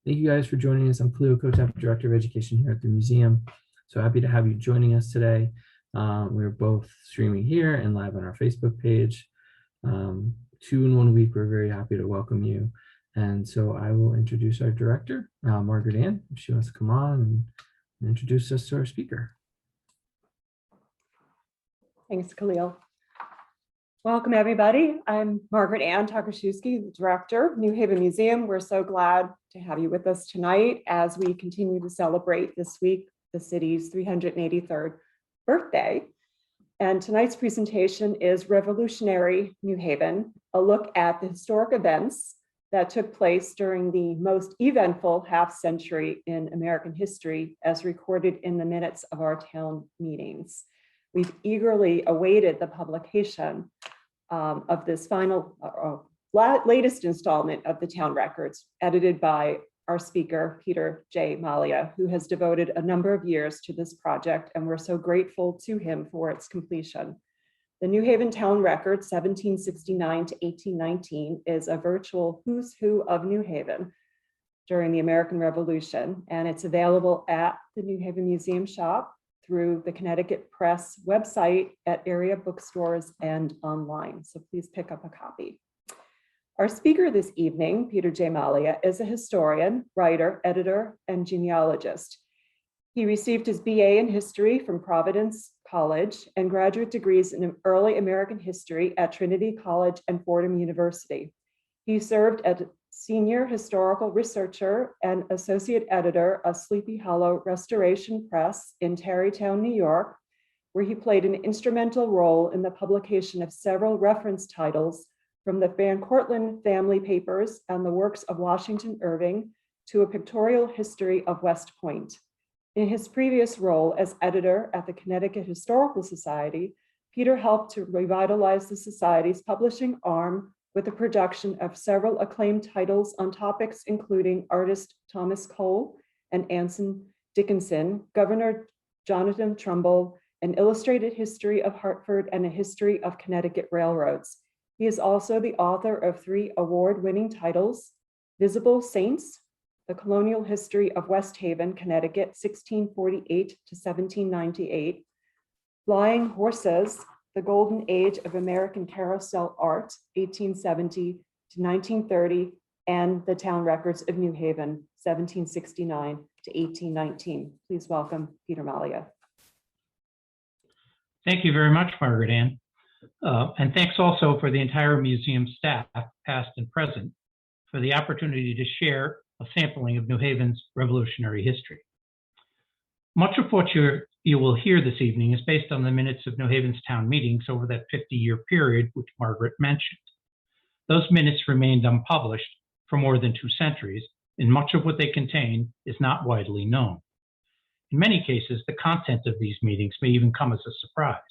Thank you guys for joining us. I'm Cleo Kotap, Director of Education here at the museum. So happy to have you joining us today. We're both streaming here and live on our Facebook page. 2 in 1 week, we're very happy to welcome you. And so I will introduce our director, Margaret Ann, if she wants to come on and introduce us to our speaker. Thanks, Khalil. Welcome, everybody. I'm Margaret Ann Takashewski, the director of New Haven Museum. We're so glad to have you with us tonight as we continue to celebrate this week the city's 383rd birthday. And tonight's presentation is Revolutionary New Haven, a look at the historic events that took place during the most eventful half century in American history as recorded in the minutes of our town meetings. We've eagerly awaited the publication of this final, latest installment of the town records, edited by our speaker, Peter J. Malia, who has devoted a number of years to this project, and we're so grateful to him for its completion. The New Haven Town Record, 1769 to 1819, is a virtual who's who of New Haven during the American Revolution, and it's available at the New Haven Museum shop, through the Connecticut Press website, at area bookstores, and online. So please pick up a copy. Our speaker this evening, Peter J. Malia, is a historian, writer, editor, and genealogist. He received his BA in history from Providence College and graduate degrees in early American history at Trinity College and Fordham University. He served as senior historical researcher and associate editor of Sleepy Hollow Restoration Press in Tarrytown, New York, where he played an instrumental role in the publication of several reference titles from the Van Cortlandt family papers and the works of Washington Irving to a pictorial history of West Point. In his previous role as editor at the Connecticut Historical Society, Peter helped to revitalize the society's publishing arm with the production of several acclaimed titles on topics including artist Thomas Cole and Anson Dickinson, Governor Jonathan Trumbull, an illustrated history of Hartford, and a history of Connecticut railroads. He is also the author of 3 award-winning titles: Visible Saints, The Colonial History of West Haven, Connecticut, 1648 to 1798, Flying Horses, The Golden Age of American Carousel Art, 1870 to 1930, and The Town Records of New Haven, 1769 to 1819. Please welcome Peter Malia. Thank you very much, Margaret Ann. And thanks also for the entire museum staff, past and present, for the opportunity to share a sampling of New Haven's revolutionary history. Much of what you will hear this evening is based on the minutes of New Haven's town meetings over that 50-year period, which Margaret mentioned. Those minutes remained unpublished for more than 2 centuries, and much of what they contain is not widely known. In many cases, the content of these meetings may even come as a surprise.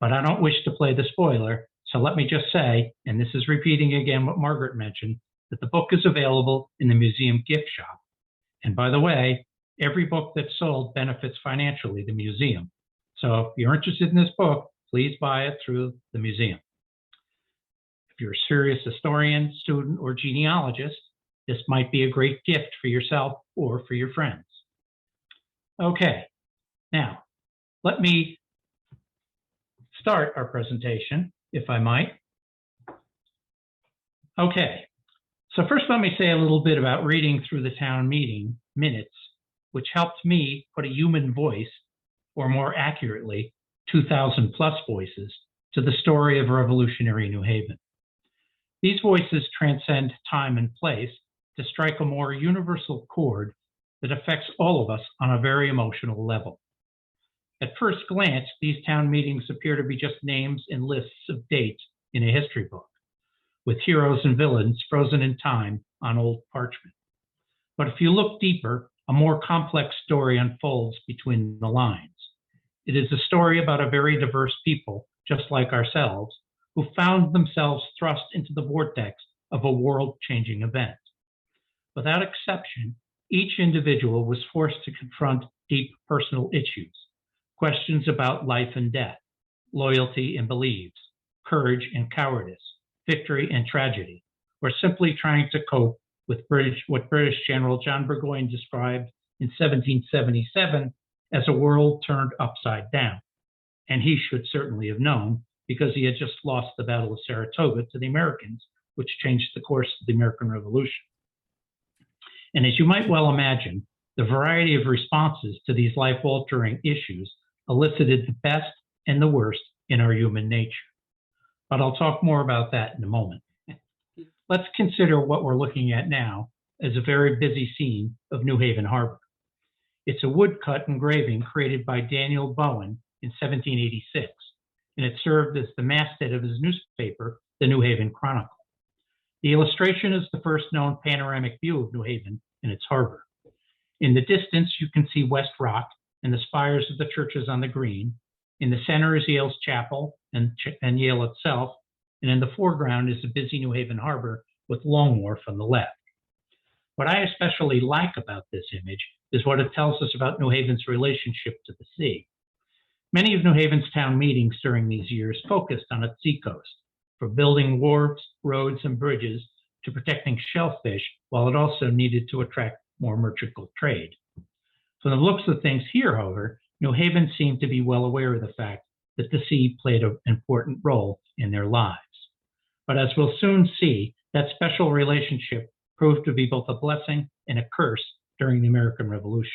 But I don't wish to play the spoiler, so let me just say, and this is repeating again what Margaret mentioned, that the book is available in the museum gift shop. And by the way, every book that's sold benefits financially the museum. So if you're interested in this book, please buy it through the museum. If you're a serious historian, student, or genealogist, this might be a great gift for yourself or for your friends. Okay, now let me start our presentation, if I might. Okay, so first let me say a little bit about reading through the town meeting minutes, which helped me put a human voice, or more accurately, 2,000 plus voices, to the story of revolutionary New Haven. These voices transcend time and place to strike a more universal chord that affects all of us on a very emotional level. At first glance, these town meetings appear to be just names and lists of dates in a history book, with heroes and villains frozen in time on old parchment. But if you look deeper, a more complex story unfolds between the lines. It is a story about a very diverse people, just like ourselves, who found themselves thrust into the vortex of a world-changing event. Without exception, each individual was forced to confront deep personal issues, questions about life and death, loyalty and beliefs, courage and cowardice, victory and tragedy, or simply trying to cope with what British General John Burgoyne described in 1777 as a world turned upside down. And he should certainly have known, because he had just lost the Battle of Saratoga to the Americans, which changed the course of the American Revolution. And as you might well imagine, the variety of responses to these life-altering issues elicited the best and the worst in our human nature. But I'll talk more about that in a moment. Let's consider what we're looking at now as a very busy scene of New Haven Harbor. It's a woodcut engraving created by Daniel Bowen in 1786, and it served as the masthead of his newspaper, the New Haven Chronicle. The illustration is the first known panoramic view of New Haven and its harbor. In the distance, you can see West Rock and the spires of the churches on the green. In the center is Yale's chapel and Yale itself, and in the foreground is the busy New Haven harbor with Long Wharf on the left. What I especially like about this image is what it tells us about New Haven's relationship to the sea. Many of New Haven's town meetings during these years focused on its seacoast, from building wharves, roads, and bridges to protecting shellfish, while it also needed to attract more merchant trade. From the looks of things here, however, New Haven seemed to be well aware of the fact that the sea played an important role in their lives. But as we'll soon see, that special relationship proved to be both a blessing and a curse during the American Revolution.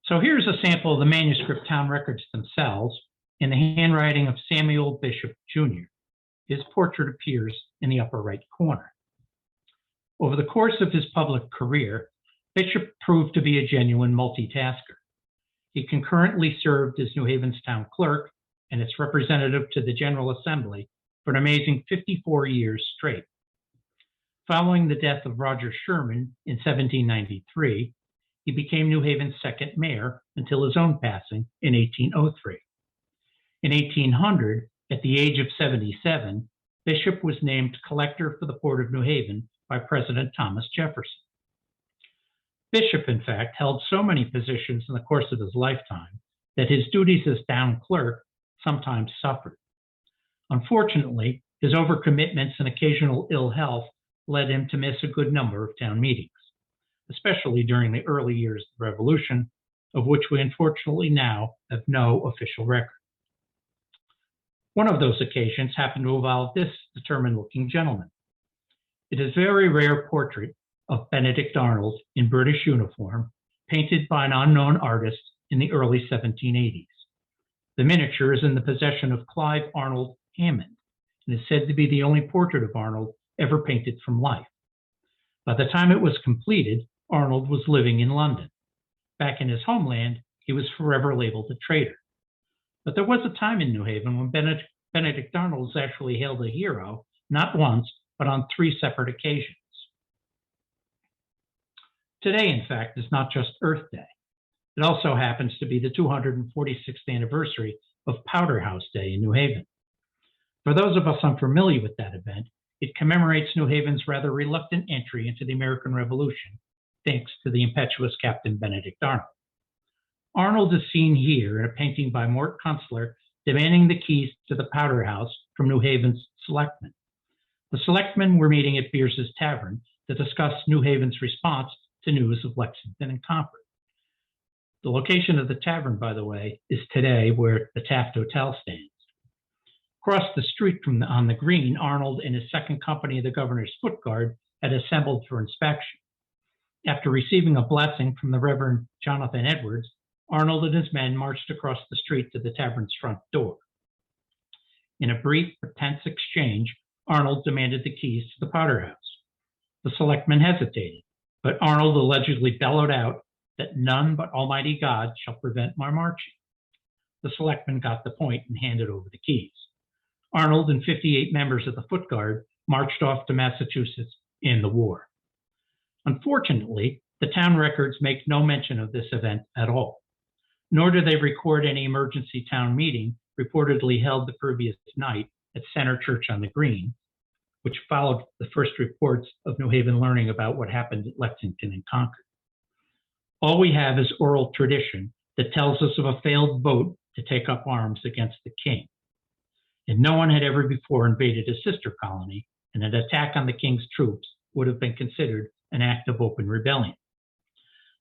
So here's a sample of the manuscript town records themselves in the handwriting of Samuel Bishop, Jr. His portrait appears in the upper right corner. Over the course of his public career, Bishop proved to be a genuine multitasker. He concurrently served as New Haven's town clerk and its representative to the General Assembly for an amazing 54 years straight. Following the death of Roger Sherman in 1793, he became New Haven's second mayor until his own passing in 1803. In 1800, at the age of 77, Bishop was named collector for the Port of New Haven by President Thomas Jefferson. Bishop, in fact, held so many positions in the course of his lifetime that his duties as town clerk sometimes suffered. Unfortunately, his overcommitments and occasional ill health led him to miss a good number of town meetings, especially during the early years of the Revolution, of which we unfortunately now have no official record. One of those occasions happened to involve this determined-looking gentleman. It is a very rare portrait of Benedict Arnold in British uniform, painted by an unknown artist in the early 1780s. The miniature is in the possession of Clive Arnold Hammond and is said to be the only portrait of Arnold ever painted from life. By the time it was completed, Arnold was living in London. Back in his homeland, he was forever labeled a traitor. But there was a time in New Haven when Benedict Arnold was actually hailed a hero, not once, but on 3 separate occasions. Today, in fact, is not just Earth Day. It also happens to be the 246th anniversary of Powderhouse Day in New Haven. For those of us unfamiliar with that event, it commemorates New Haven's rather reluctant entry into the American Revolution, thanks to the impetuous Captain Benedict Arnold. Arnold is seen here in a painting by Mort Kunstler demanding the keys to the Powderhouse from New Haven's selectmen. The selectmen were meeting at Beers's Tavern to discuss New Haven's response to news of Lexington and Concord. The location of the tavern, by the way, is today where the Taft Hotel stands. Across the street on the green, Arnold and his second company, the Governor's Foot Guard, had assembled for inspection. After receiving a blessing from the Reverend Jonathan Edwards, Arnold and his men marched across the street to the tavern's front door. In a brief but tense exchange, Arnold demanded the keys to the Powderhouse. The selectmen hesitated, but Arnold allegedly bellowed out that none but Almighty God shall prevent my marching. The selectmen got the point and handed over the keys. Arnold and 58 members of the Foot Guard marched off to Massachusetts in the war. Unfortunately, the town records make no mention of this event at all, nor do they record any emergency town meeting reportedly held the previous night at Center Church on the Green, which followed the first reports of New Haven learning about what happened at Lexington and Concord. All we have is oral tradition that tells us of a failed vote to take up arms against the king. And no one had ever before invaded a sister colony and an attack on the king's troops would have been considered an act of open rebellion.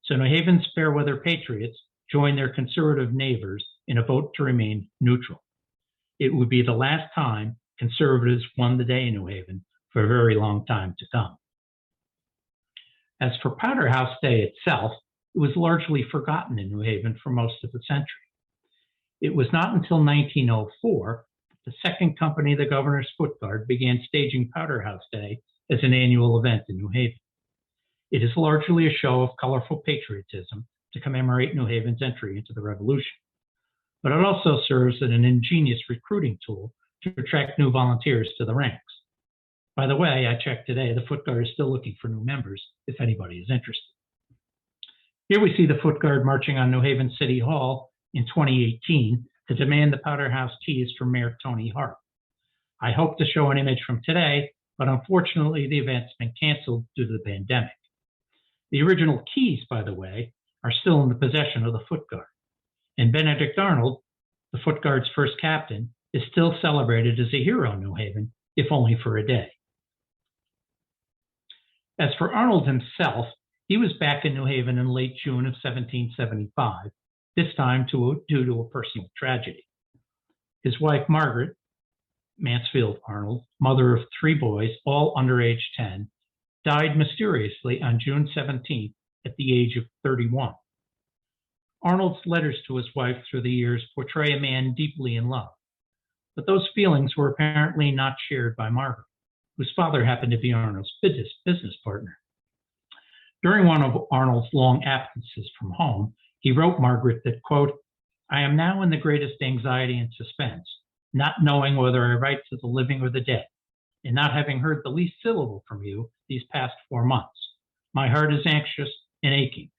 So New Haven's fair-weather patriots joined their conservative neighbors in a vote to remain neutral. It would be the last time conservatives won the day in New Haven for a very long time to come. As for Powderhouse Day itself, it was largely forgotten in New Haven for most of the century. It was not until 1904 that the second company, the Governor's Foot Guard, began staging Powderhouse Day as an annual event in New Haven. It is largely a show of colorful patriotism to commemorate New Haven's entry into the Revolution, but it also serves as an ingenious recruiting tool to attract new volunteers to the ranks. By the way, I checked today, the Foot Guard is still looking for new members if anybody is interested. Here we see the Foot Guard marching on New Haven City Hall in 2018 to demand the Powderhouse keys from Mayor Tony Hart. I hope to show an image from today, but unfortunately the event's been canceled due to the pandemic. The original keys, by the way, are still in the possession of the Foot Guard, and Benedict Arnold, the Foot Guard's first captain, is still celebrated as a hero in New Haven, if only for a day. As for Arnold himself, he was back in New Haven in late June of 1775, this time due to a personal tragedy. His wife, Margaret Mansfield Arnold, mother of 3 boys, all under age 10, died mysteriously on June 17th at the age of 31. Arnold's letters to his wife through the years portray a man deeply in love, but those feelings were apparently not shared by Margaret, whose father happened to be Arnold's business partner. During one of Arnold's long absences from home, he wrote Margaret that, quote, "I am now in the greatest anxiety and suspense, not knowing whether I write to the living or the dead, and not having heard the least syllable from you these past 4 months. My heart is anxious and aching."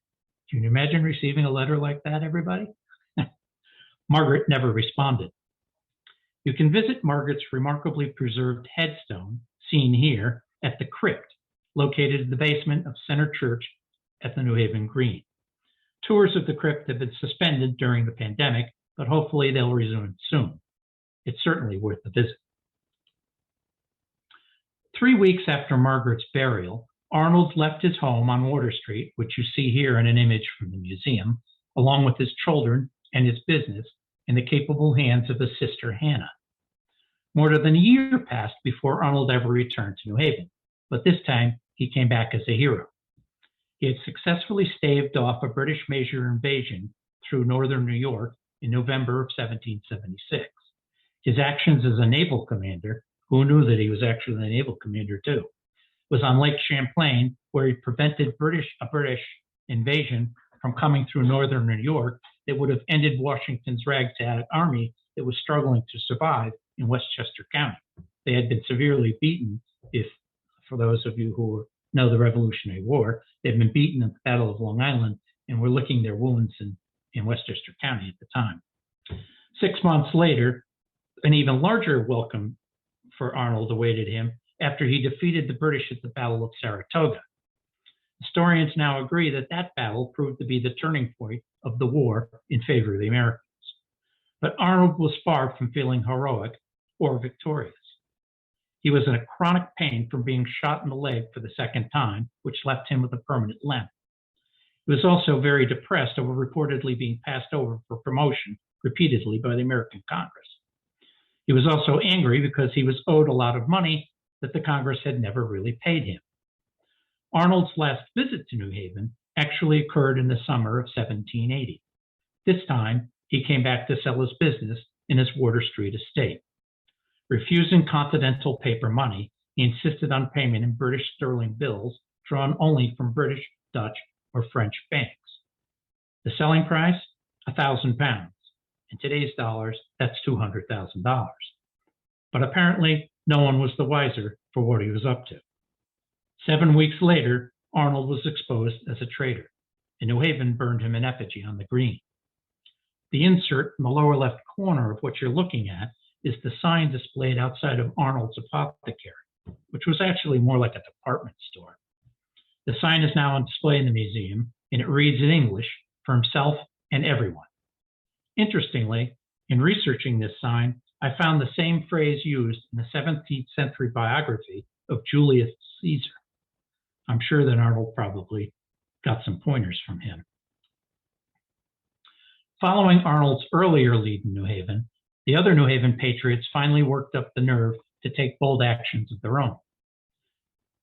Can you imagine receiving a letter like that, everybody? Margaret never responded. You can visit Margaret's remarkably preserved headstone, seen here, at the crypt, located in the basement of Center Church at the New Haven Green. Tours of the crypt have been suspended during the pandemic, but hopefully they'll resume soon. It's certainly worth a visit. 3 weeks after Margaret's burial, Arnold left his home on Water Street, which you see here in an image from the museum, along with his children and his business, in the capable hands of his sister Hannah. More than a year passed before Arnold ever returned to New Haven, but this time he came back as a hero. He had successfully staved off a British major invasion through northern New York in November of 1776. His actions as a naval commander, who knew that he was actually a naval commander too, was on Lake Champlain, where he prevented a British invasion from coming through northern New York that would have ended Washington's ragtag army that was struggling to survive in Westchester County. They had been severely beaten, for those of you who know the Revolutionary War, they'd been beaten at the Battle of Long Island and were licking their wounds in Westchester County at the time. 6 months later, an even larger welcome for Arnold awaited him after he defeated the British at the Battle of Saratoga. Historians now agree that that battle proved to be the turning point of the war in favor of the Americans. But Arnold was far from feeling heroic or victorious. He was in a chronic pain from being shot in the leg for the second time, which left him with a permanent limp. He was also very depressed over reportedly being passed over for promotion repeatedly by the American Congress. He was also angry because he was owed a lot of money that the Congress had never really paid him. Arnold's last visit to New Haven actually occurred in the summer of 1780. This time, he came back to sell his business in his Water Street estate. Refusing continental paper money, he insisted on payment in British sterling bills drawn only from British, Dutch, or French banks. The selling price, £1,000. In today's dollars, that's $200,000. But apparently, no one was the wiser for what he was up to. 7 weeks later, Arnold was exposed as a traitor, and New Haven burned him in effigy on the green. The insert in the lower left corner of what you're looking at is the sign displayed outside of Arnold's apothecary, which was actually more like a department store. The sign is now on display in the museum, and it reads in English, "For himself and everyone." Interestingly, in researching this sign, I found the same phrase used in the 17th century biography of Julius Caesar. I'm sure that Arnold probably got some pointers from him. Following Arnold's earlier lead in New Haven, the other New Haven patriots finally worked up the nerve to take bold actions of their own.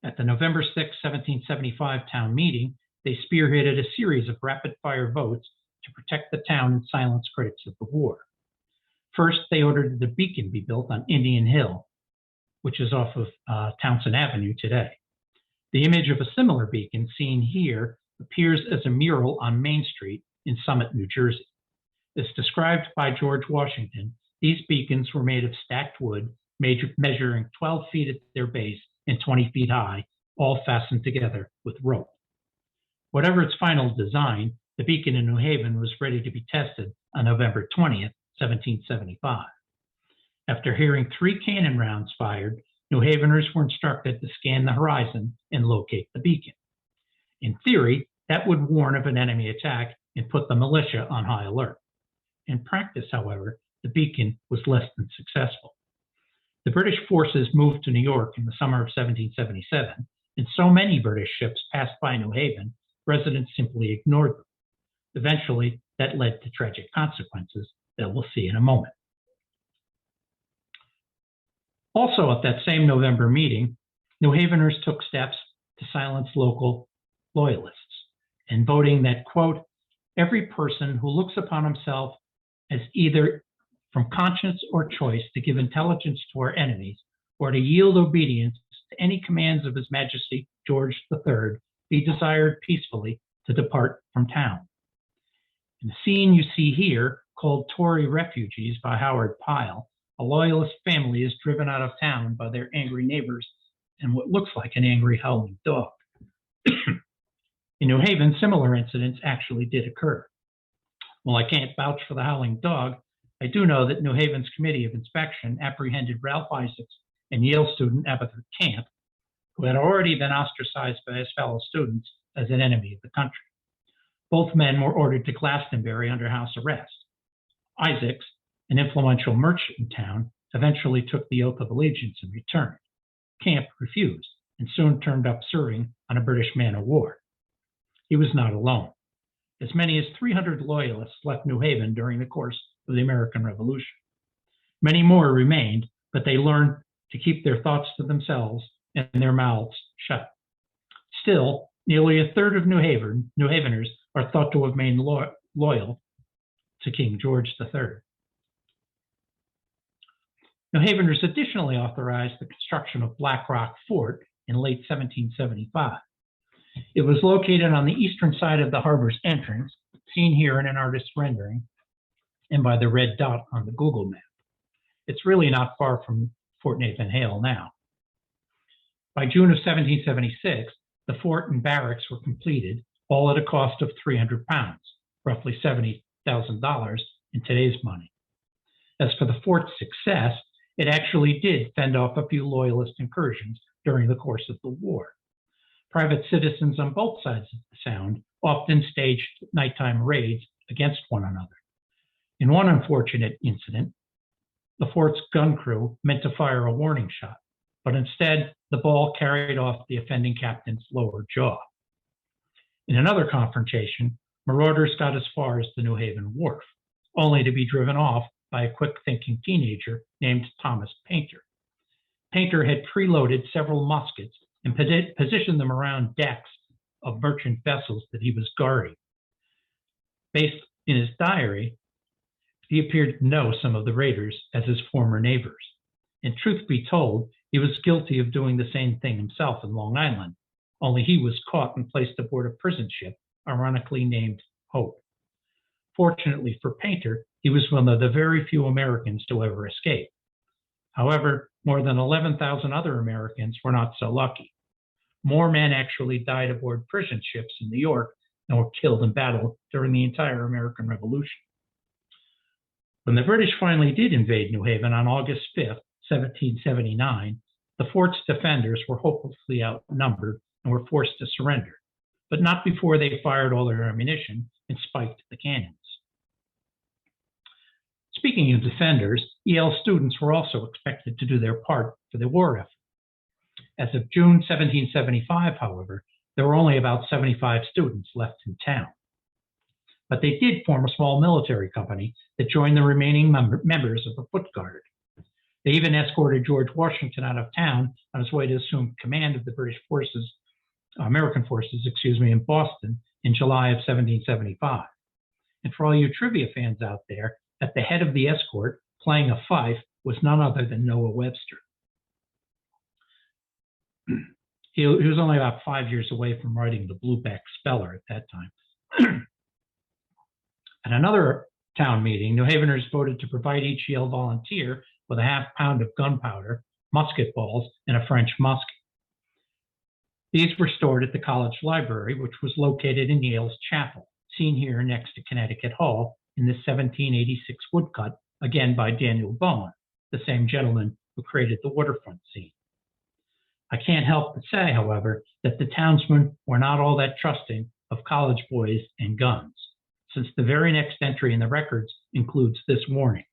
At the November 6, 1775 town meeting, they spearheaded a series of rapid-fire votes to protect the town and silence critics of the war. First, they ordered that a beacon be built on Indian Hill, which is off of Townsend Avenue today. The image of a similar beacon seen here appears as a mural on Main Street in Summit, New Jersey. As described by George Washington, these beacons were made of stacked wood, measuring 12 feet at their base and 20 feet high, all fastened together with rope. Whatever its final design, the beacon in New Haven was ready to be tested on November 20th, 1775. After hearing 3 cannon rounds fired, New Haveners were instructed to scan the horizon and locate the beacon. In theory, that would warn of an enemy attack and put the militia on high alert. In practice, however, the beacon was less than successful. The British forces moved to New York in the summer of 1777, and so many British ships passed by New Haven, residents simply ignored them. Eventually, that led to tragic consequences that we'll see in a moment. Also at that same November meeting, New Haveners took steps to silence local loyalists, and voting that, quote, every person who looks upon himself as either from conscience or choice to give intelligence to our enemies or to yield obedience to any commands of His Majesty George III, be desired peacefully to depart from town. In the scene you see here, called Tory Refugees by Howard Pyle, a loyalist family is driven out of town by their angry neighbors and what looks like an angry howling dog. In New Haven, similar incidents actually did occur. While I can't vouch for the howling dog, I do know that New Haven's Committee of Inspection apprehended Ralph Isaacs and Yale student Abatha Camp, who had already been ostracized by his fellow students as an enemy of the country. Both men were ordered to Glastonbury under house arrest. Isaacs, an influential merchant in town, eventually took the oath of allegiance and returned. Camp refused and soon turned up serving on a British man-of-war. He was not alone. As many as 300 loyalists left New Haven during the course of the American Revolution. Many more remained, but they learned to keep their thoughts to themselves and their mouths shut. Still, nearly a third of New Haveners are thought to have remained loyal to King George III. New Haveners additionally authorized the construction of Black Rock Fort in late 1775. It was located on the eastern side of the harbor's entrance, seen here in an artist's rendering, and by the red dot on the Google map. It's really not far from Fort Nathan Hale now. By June of 1776, the fort and barracks were completed, all at a cost of £300, roughly $70,000 in today's money. As for the fort's success, it actually did fend off a few loyalist incursions during the course of the war. Private citizens on both sides of the Sound often staged nighttime raids against one another. In one unfortunate incident, the fort's gun crew meant to fire a warning shot, but instead the ball carried off the offending captain's lower jaw. In another confrontation, marauders got as far as the New Haven wharf, only to be driven off by a quick-thinking teenager named Thomas Painter. Painter had preloaded several muskets and positioned them around decks of merchant vessels that he was guarding. Based in his diary, he appeared to know some of the raiders as his former neighbors. And truth be told, he was guilty of doing the same thing himself in Long Island, only he was caught and placed aboard a prison ship, ironically named Hope. Fortunately for Painter, he was one of the very few Americans to ever escape. However, more than 11,000 other Americans were not so lucky. More men actually died aboard prison ships in New York than were killed in battle during the entire American Revolution. When the British finally did invade New Haven on August 5th, 1779, the fort's defenders were hopelessly outnumbered and were forced to surrender, but not before they fired all their ammunition and spiked the cannons. Speaking of defenders, Yale students were also expected to do their part for the war effort. As of June 1775, however, there were only about 75 students left in town. But they did form a small military company that joined the remaining members of the Foot Guard. They even escorted George Washington out of town on his way to assume command of the American forces, in Boston in July of 1775. And for all you trivia fans out there, at the head of the escort, playing a fife, was none other than Noah Webster. He was only about 5 years away from writing the Blueback Speller at that time. At another town meeting, New Haveners voted to provide each Yale volunteer with a half pound of gunpowder, musket balls, and a French musket. These were stored at the college library, which was located in Yale's chapel, seen here next to Connecticut Hall in the 1786 woodcut, again by Daniel Bowen, the same gentleman who created the waterfront scene. I can't help but say, however, that the townsmen were not all that trusting of college boys and guns, since the very next entry in the records includes this warning,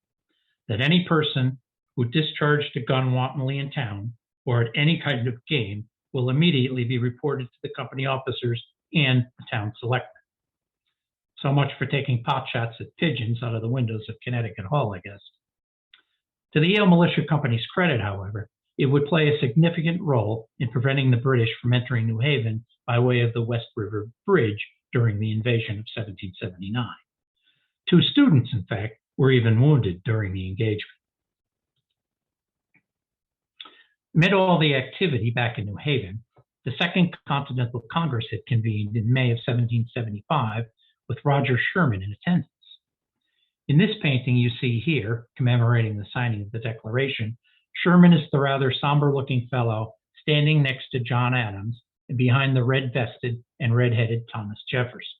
that any person who discharged a gun wantonly in town or at any kind of game will immediately be reported to the company officers and the town selectmen. So much for taking pot shots at pigeons out of the windows of Connecticut Hall, I guess. To the Yale Militia Company's credit, however, it would play a significant role in preventing the British from entering New Haven by way of the West River Bridge during the invasion of 1779. 2 students, in fact, were even wounded during the engagement. Amid all the activity back in New Haven, the Second Continental Congress had convened in May of 1775 with Roger Sherman in attendance. In this painting you see here, commemorating the signing of the Declaration, Sherman is the rather somber-looking fellow standing next to John Adams and behind the red-vested and red-headed Thomas Jefferson.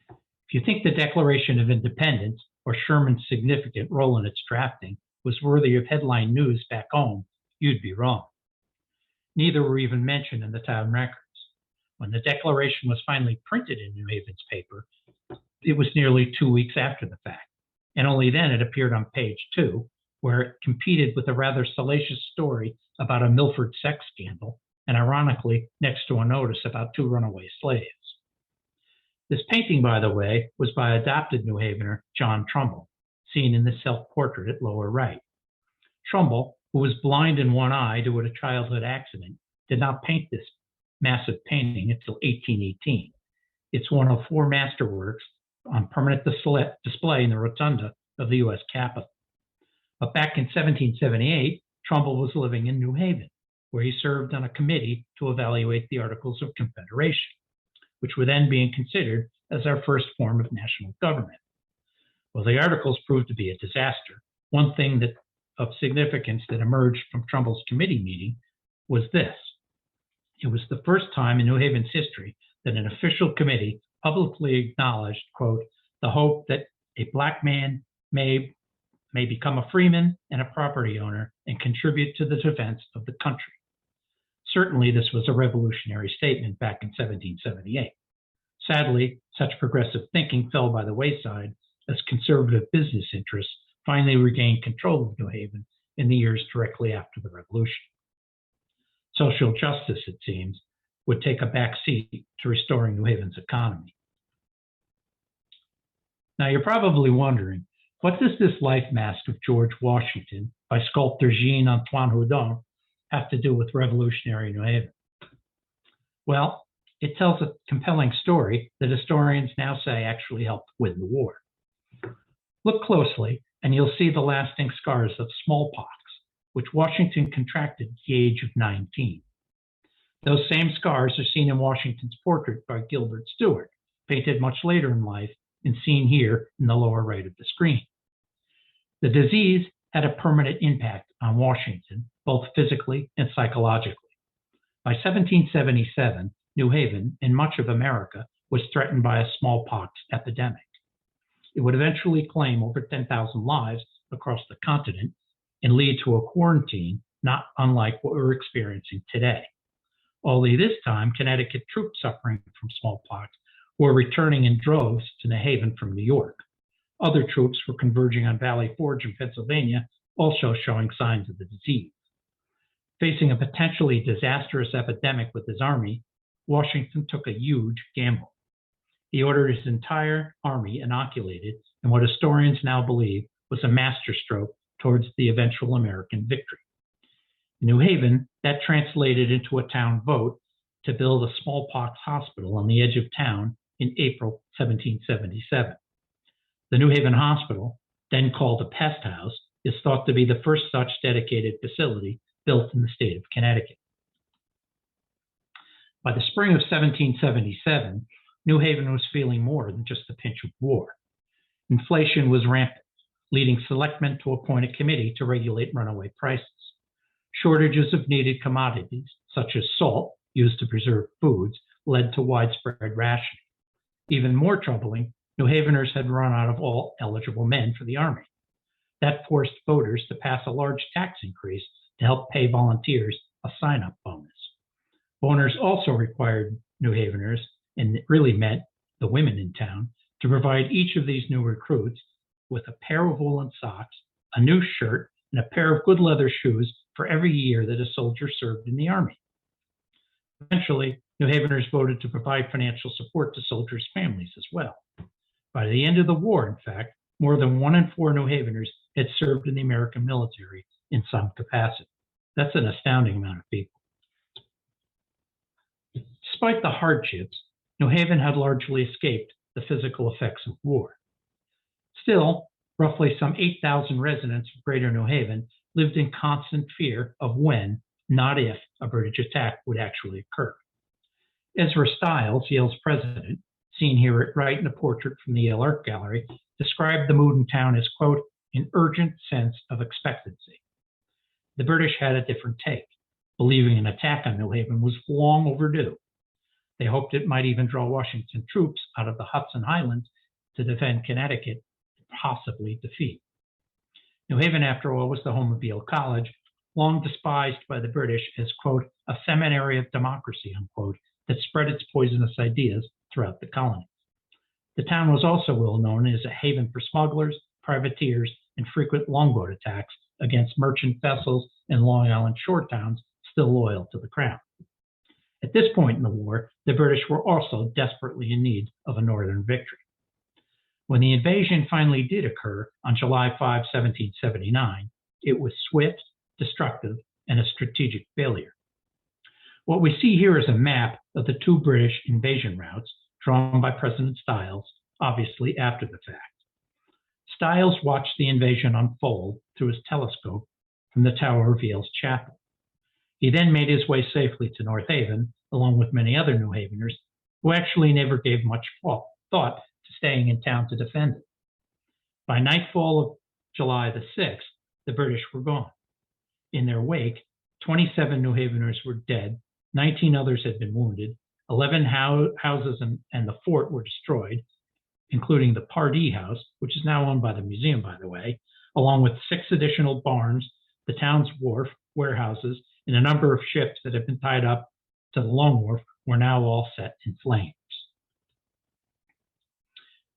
If you think the Declaration of Independence or Sherman's significant role in its drafting was worthy of headline news back home, you'd be wrong. Neither were even mentioned in the town records. When the Declaration was finally printed in New Haven's paper, it was nearly 2 weeks after the fact, and only then it appeared on page 2, where it competed with a rather salacious story about a Milford sex scandal, and ironically, next to a notice about 2 runaway slaves. This painting, by the way, was by adopted New Havener John Trumbull, seen in the self-portrait at lower right. Trumbull, who was blind in one eye due to a childhood accident, did not paint this massive painting until 1818. It's one of 4 masterworks on permanent display in the rotunda of the U.S. Capitol. But back in 1778, Trumbull was living in New Haven, where he served on a committee to evaluate the Articles of Confederation, which were then being considered as our first form of national government. Well, the Articles proved to be a disaster. One thing of significance that emerged from Trumbull's committee meeting was this. It was the first time in New Haven's history that an official committee publicly acknowledged, quote, the hope that a black man may become a freeman and a property owner and contribute to the defense of the country. Certainly, this was a revolutionary statement back in 1778. Sadly, such progressive thinking fell by the wayside as conservative business interests finally regained control of New Haven in the years directly after the Revolution. Social justice, it seems, would take a back seat to restoring New Haven's economy. Now, you're probably wondering, what does this life mask of George Washington by sculptor Jean-Antoine Houdon have to do with revolutionary New Haven? Well, it tells a compelling story that historians now say actually helped win the war. Look closely, and you'll see the lasting scars of smallpox, which Washington contracted at the age of 19. Those same scars are seen in Washington's portrait by Gilbert Stuart, painted much later in life and seen here in the lower right of the screen. The disease had a permanent impact on Washington, both physically and psychologically. By 1777, New Haven and much of America was threatened by a smallpox epidemic. It would eventually claim over 10,000 lives across the continent and lead to a quarantine not unlike what we're experiencing today. Only this time, Connecticut troops suffering from smallpox were returning in droves to New Haven from New York. Other troops were converging on Valley Forge in Pennsylvania, also showing signs of the disease. Facing a potentially disastrous epidemic with his army, Washington took a huge gamble. He ordered his entire army inoculated in what historians now believe was a masterstroke towards the eventual American victory. In New Haven, that translated into a town vote to build a smallpox hospital on the edge of town in April 1777. The New Haven Hospital, then called a pest house, is thought to be the first such dedicated facility built in the state of Connecticut. By the spring of 1777, New Haven was feeling more than just the pinch of war. Inflation was rampant, leading selectmen to appoint a committee to regulate runaway prices. Shortages of needed commodities, such as salt, used to preserve foods, led to widespread rationing. Even more troubling, New Haveners had run out of all eligible men for the army. That forced voters to pass a large tax increase to help pay volunteers a sign-up bonus. Voters also required New Haveners, and it really meant the women in town, to provide each of these new recruits with a pair of woolen socks, a new shirt, and a pair of good leather shoes for every year that a soldier served in the army. Eventually, New Haveners voted to provide financial support to soldiers' families as well. By the end of the war, in fact, more than 1 in 4 New Haveners had served in the American military in some capacity. That's an astounding amount of people. Despite the hardships, New Haven had largely escaped the physical effects of war. Still, roughly some 8,000 residents of Greater New Haven lived in constant fear of when, not if, a British attack would actually occur. Ezra Stiles, Yale's president, seen here right in a portrait from the Yale Art Gallery, described the mood in town as, quote, an urgent sense of expectancy. The British had a different take, believing an attack on New Haven was long overdue. They hoped it might even draw Washington troops out of the Hudson Highlands to defend Connecticut, possibly defeat. New Haven, after all, was the home of Yale College, long despised by the British as, quote, a seminary of democracy, unquote, that spread its poisonous ideas throughout the colony. The town was also well known as a haven for smugglers, privateers, and frequent longboat attacks against merchant vessels and Long Island shore towns still loyal to the crown. At this point in the war, the British were also desperately in need of a northern victory. When the invasion finally did occur on July 5, 1779, it was swift, destructive, and a strategic failure. What we see here is a map of the 2 British invasion routes drawn by President Stiles, obviously after the fact. Stiles watched the invasion unfold through his telescope from the tower of Yale's chapel. He then made his way safely to North Haven, along with many other New Haveners, who actually never gave much thought to staying in town to defend it. By nightfall of July the 6th, the British were gone. In their wake, 27 New Haveners were dead, 19 others had been wounded, 11 houses and the fort were destroyed, including the Pardee House, which is now owned by the museum, by the way, along with 6 additional barns, the town's wharf, warehouses, and a number of ships that had been tied up to the Long Wharf were now all set in flames.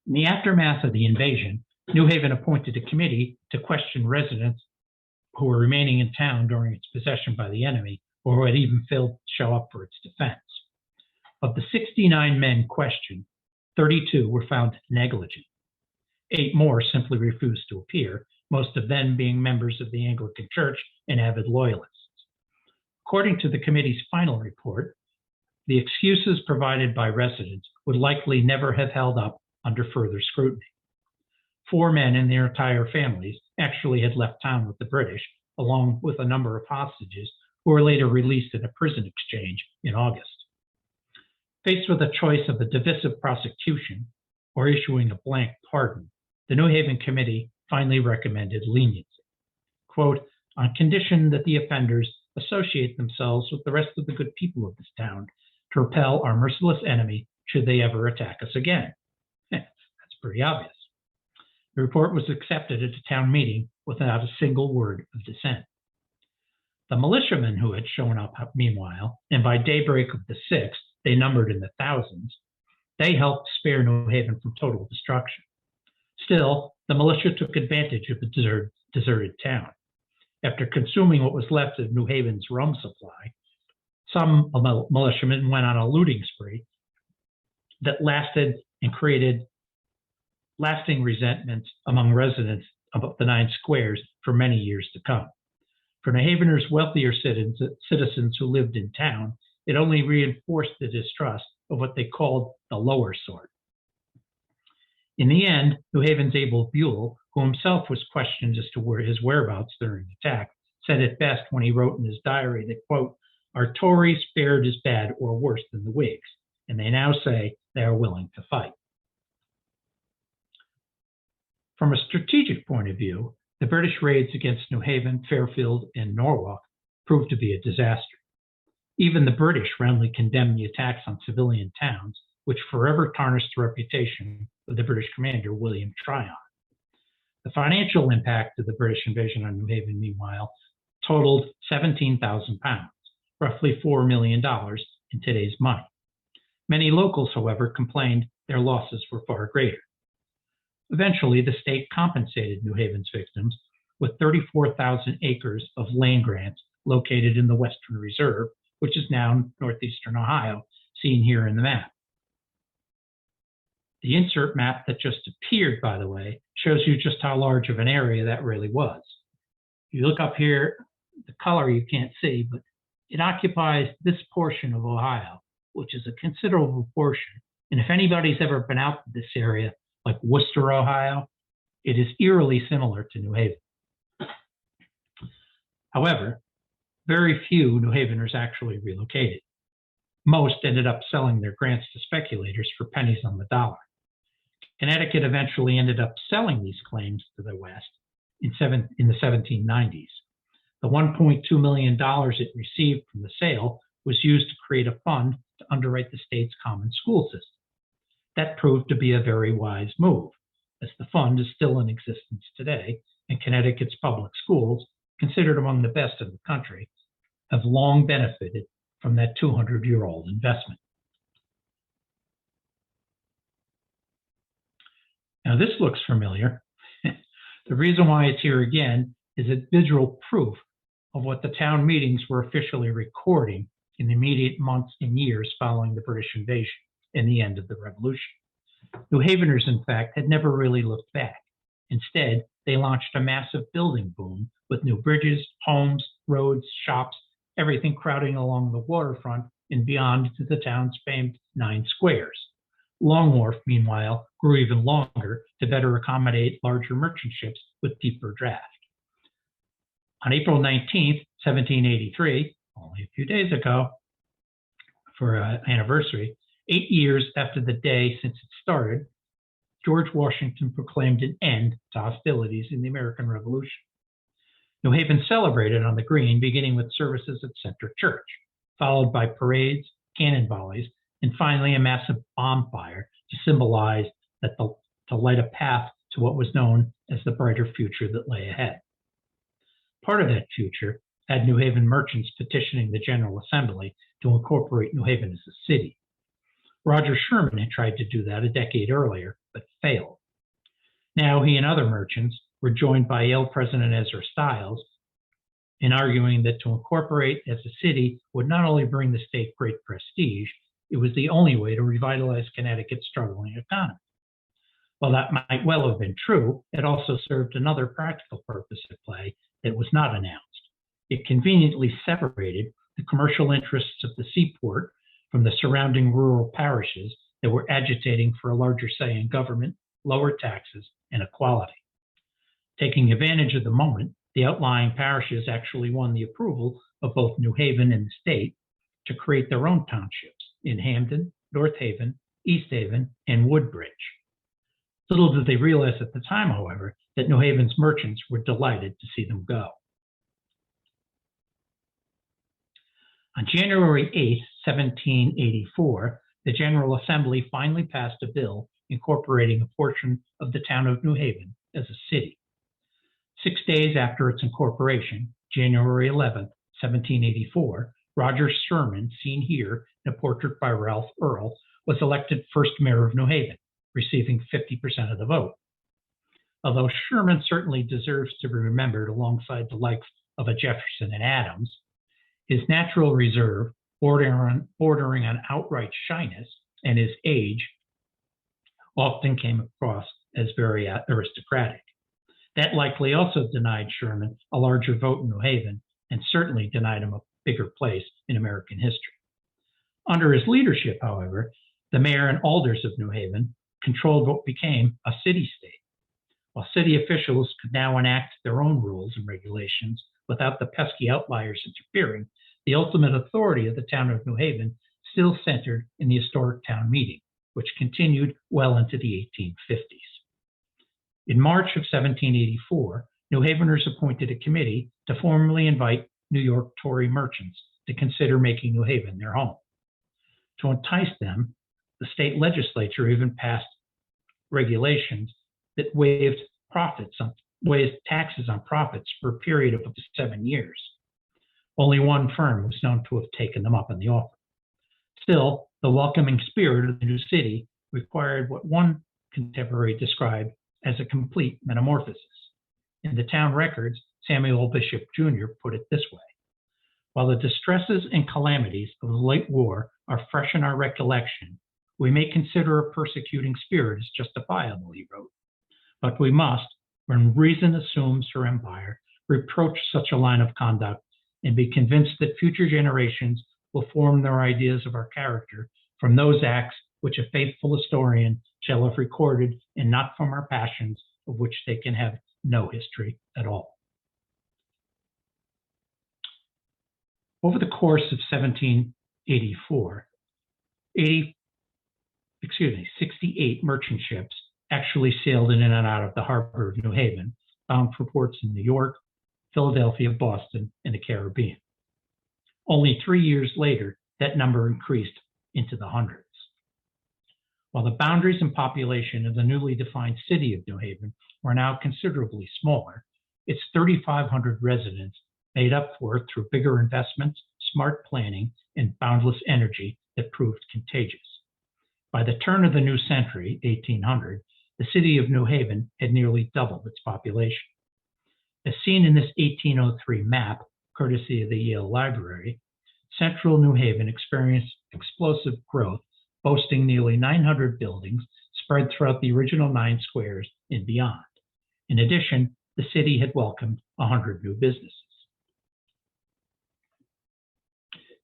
In the aftermath of the invasion, New Haven appointed a committee to question residents who were remaining in town during its possession by the enemy, or who had even failed to show up for its defense. Of the 69 men questioned, 32 were found negligent. 8 more simply refused to appear, most of them being members of the Anglican Church and avid loyalists. According to the committee's final report, the excuses provided by residents would likely never have held up under further scrutiny. 4 men and their entire families actually had left town with the British, along with a number of hostages who were later released in a prison exchange in August. Faced with a choice of a divisive prosecution or issuing a blank pardon, the New Haven Committee finally recommended leniency. Quote, on condition that the offenders associate themselves with the rest of the good people of this town to repel our merciless enemy should they ever attack us again. That's pretty obvious. The report was accepted at a town meeting without a single word of dissent. The militiamen who had shown up meanwhile, and by daybreak of the 6th, they numbered in the thousands, they helped spare New Haven from total destruction. Still, the militia took advantage of the deserted town. After consuming what was left of New Haven's rum supply, some militiamen went on a looting spree that lasted and created lasting resentments among residents of the 9 squares for many years to come. For New Haveners' wealthier citizens who lived in town, it only reinforced the distrust of what they called the lower sort. In the end, New Haven's Abel Buell, who himself was questioned as to his whereabouts during the attack, said it best when he wrote in his diary that, quote, "Our Tories fared as bad or worse than the Whigs, and they now say they are willing to fight." From a strategic point of view, the British raids against New Haven, Fairfield, and Norwalk proved to be a disaster. Even the British roundly condemned the attacks on civilian towns, which forever tarnished the reputation of the British commander, William Tryon. The financial impact of the British invasion on New Haven, meanwhile, totaled £17,000, roughly $4 million in today's money. Many locals, however, complained their losses were far greater. Eventually, the state compensated New Haven's victims with 34,000 acres of land grants located in the Western Reserve, which is now northeastern Ohio, seen here in the map. The insert map that just appeared, by the way, shows you just how large of an area that really was. If you look up here, the color you can't see, but it occupies this portion of Ohio, which is a considerable portion. And if anybody's ever been out to this area, like Worcester, Ohio, it is eerily similar to New Haven. However, very few New Haveners actually relocated. Most ended up selling their grants to speculators for pennies on the dollar. Connecticut eventually ended up selling these claims to the West in the 1790s. The $1.2 million it received from the sale was used to create a fund to underwrite the state's common school system. That proved to be a very wise move, as the fund is still in existence today, and Connecticut's public schools, considered among the best in the country, have long benefited from that 200-year-old investment. Now, this looks familiar. The reason why it's here again is it's visual proof of what the town meetings were officially recording in the immediate months and years following the British invasion and the end of the Revolution. New Haveners, in fact, had never really looked back. Instead, they launched a massive building boom with new bridges, homes, roads, shops, everything crowding along the waterfront and beyond to the town's famed 9 squares. Long Wharf, meanwhile, grew even longer to better accommodate larger merchant ships with deeper draft. On April 19th, 1783, only a few days ago for an anniversary, 8 years after the day since it started, George Washington proclaimed an end to hostilities in the American Revolution. New Haven celebrated on the Green, beginning with services at Center Church, followed by parades, cannon volleys, and finally a massive bonfire to symbolize that to light a path to what was known as the brighter future that lay ahead. Part of that future had New Haven merchants petitioning the General Assembly to incorporate New Haven as a city. Roger Sherman had tried to do that a decade earlier, but failed. Now he and other merchants were joined by Yale President Ezra Stiles in arguing that to incorporate as a city would not only bring the state great prestige, it was the only way to revitalize Connecticut's struggling economy. While that might well have been true, it also served another practical purpose at play that was not announced. It conveniently separated the commercial interests of the seaport from the surrounding rural parishes that were agitating for a larger say in government, lower taxes, and equality. Taking advantage of the moment, the outlying parishes actually won the approval of both New Haven and the state to create their own townships in Hampden, North Haven, East Haven, and Woodbridge. Little did they realize at the time, however, that New Haven's merchants were delighted to see them go. On January 8, 1784, the General Assembly finally passed a bill incorporating a portion of the town of New Haven as a city. 6 days after its incorporation, January 11, 1784, Roger Sherman, seen here in a portrait by Ralph Earl, was elected first mayor of New Haven, receiving 50% of the vote. Although Sherman certainly deserves to be remembered alongside the likes of a Jefferson and Adams, his natural reserve, bordering on outright shyness, and his age often came across as very aristocratic. That likely also denied Sherman a larger vote in New Haven, and certainly denied him a bigger place in American history. Under his leadership, however, the mayor and alders of New Haven controlled what became a city-state. While city officials could now enact their own rules and regulations without the pesky outliers interfering, the ultimate authority of the town of New Haven still centered in the historic town meeting, which continued well into the 1850s. In March of 1784, New Haveners appointed a committee to formally invite New York Tory merchants to consider making New Haven their home. To entice them, the state legislature even passed regulations that waived taxes on profits for a period of up to 7 years. Only one firm was known to have taken them up on the offer. Still, the welcoming spirit of the new city required what one contemporary described as a complete metamorphosis. In the town records, Samuel Bishop Jr. put it this way: "While the distresses and calamities of the late war are fresh in our recollection, we may consider a persecuting spirit as justifiable," he wrote. "But we must, when reason assumes her empire, reproach such a line of conduct and be convinced that future generations will form their ideas of our character from those acts which a faithful historian shall have recorded, and not from our passions, of which they can have no history at all." Over the course of 1784, 68 merchant ships actually sailed in and out of the harbor of New Haven, bound for ports in New York, Philadelphia, Boston, and the Caribbean. Only 3 years later, that number increased into the hundreds. While the boundaries and population of the newly defined city of New Haven were now considerably smaller, its 3,500 residents made up for it through bigger investments, smart planning, and boundless energy that proved contagious. By the turn of the new century, 1800, the city of New Haven had nearly doubled its population. As seen in this 1803 map, courtesy of the Yale Library, central New Haven experienced explosive growth, boasting nearly 900 buildings spread throughout the original 9 squares and beyond. In addition, the city had welcomed 100 new businesses.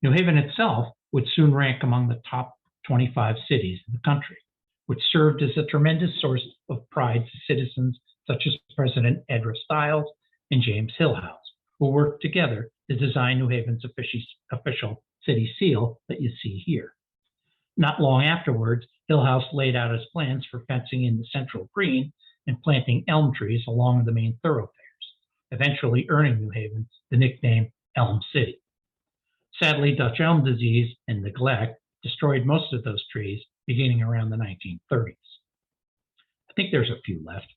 New Haven itself would soon rank among the top 25 cities in the country, which served as a tremendous source of pride to citizens such as President Ezra Stiles and James Hillhouse, who worked together to design New Haven's official city seal that you see here. Not long afterwards, Hillhouse laid out his plans for fencing in the central green and planting elm trees along the main thoroughfares, eventually earning New Haven the nickname Elm City. Sadly, Dutch elm disease and neglect destroyed most of those trees beginning around the 1930s. I think there's a few left.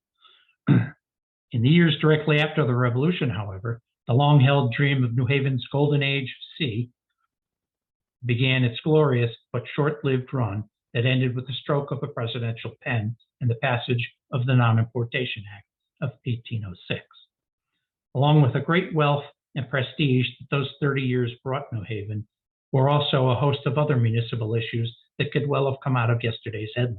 In the years directly after the Revolution, however, the long-held dream of New Haven's golden age C began its glorious but short-lived run that ended with the stroke of a presidential pen and the passage of the Non-Importation Act of 1806. Along with the great wealth and prestige that those 30 years brought New Haven, were also a host of other municipal issues that could well have come out of yesterday's headlines: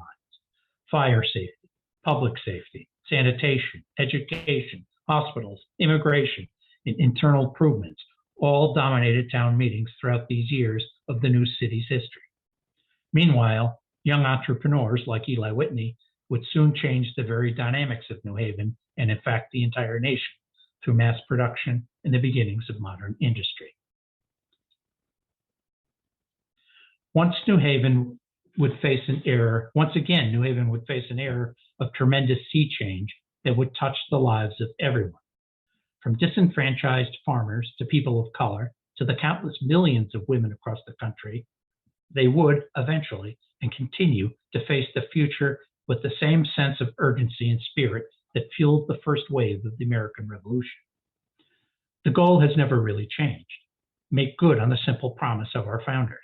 fire safety, public safety, sanitation, education, hospitals, immigration, and internal improvements, all dominated town meetings throughout these years of the new city's history. Meanwhile, young entrepreneurs like Eli Whitney would soon change the very dynamics of New Haven, and in fact the entire nation, through mass production and the beginnings of modern industry. Once again, New Haven would face an era of tremendous sea change that would touch the lives of everyone, from disenfranchised farmers to people of color to the countless millions of women across the country. They would eventually and continue to face the future with the same sense of urgency and spirit that fueled the first wave of the American Revolution. The goal has never really changed: make good on the simple promise of our founders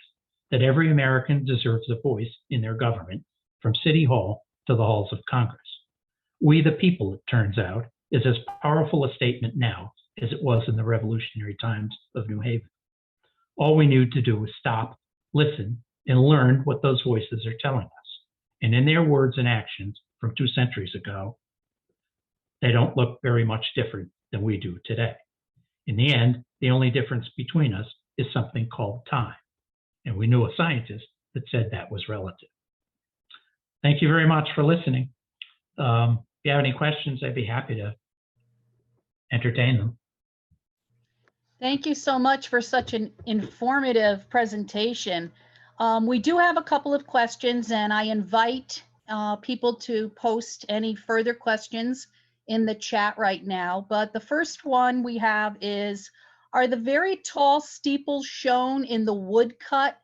that every American deserves a voice in their government, from City Hall to the halls of Congress. We the people, it turns out, is as powerful a statement now as it was in the revolutionary times of New Haven. All we need to do is stop, listen, and learn what those voices are telling us. And in their words and actions from 2 centuries ago, they don't look very much different than we do today. In the end, the only difference between us is something called time. And we knew a scientist that said that was relative. Thank you very much for listening. If you have any questions, I'd be happy to entertain them. Thank you so much for such an informative presentation. We do have a couple of questions, and I invite people to post any further questions in the chat right now. But the first one we have is, are the very tall steeples shown in the woodcut